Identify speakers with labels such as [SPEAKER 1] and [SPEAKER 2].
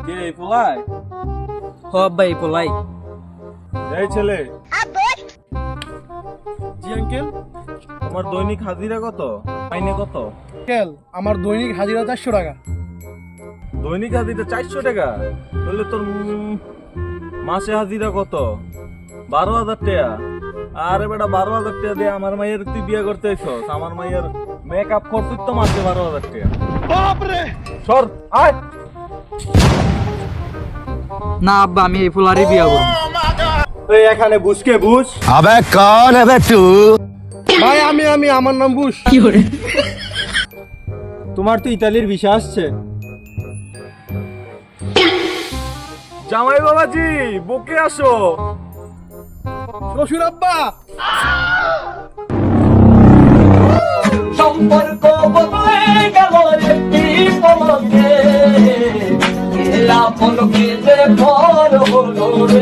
[SPEAKER 1] কে পোলাই?
[SPEAKER 2] হ আব্বা এই পোলাই।
[SPEAKER 1] এই ছেলে,
[SPEAKER 3] জি আঙ্কেল।
[SPEAKER 1] তোমার দৈনিক হাজিরা কত? মাইনে কত?
[SPEAKER 3] আঙ্কেল আমার দৈনিক হাজিরা 400 টাকা।
[SPEAKER 1] দৈনিক হাজিরা 400 টাকা? তাহলে তোর মাসে হাজিরা কত? 12,000 টাকা। আরে বেটা, 12,000 টাকা দিয়ে আমার মাইয়ের তুই বিয়ে করতে এসছ? আমার মাইয়ের মেকআপ করছিস তো মাসে 12,000 টাকা।
[SPEAKER 3] বাপরে!
[SPEAKER 1] সর আয়।
[SPEAKER 2] না আব্বা, আমি এই পোলারই বিয়া করব।
[SPEAKER 1] এই এখানে বুঝকে বুঝ।
[SPEAKER 4] अबे कौन है बे तू?
[SPEAKER 3] ভাই আমি আমার নাম বুশ।
[SPEAKER 1] তোমার তো ইতালির ভিসা আসছে। জামাই বাবাজি, বুকে আসো।
[SPEAKER 3] শ্বশুর আব্বা।
[SPEAKER 5] সম্পর্ক বদলে গেল একটি পলকে, আপনকে যে ঘর হলো রে।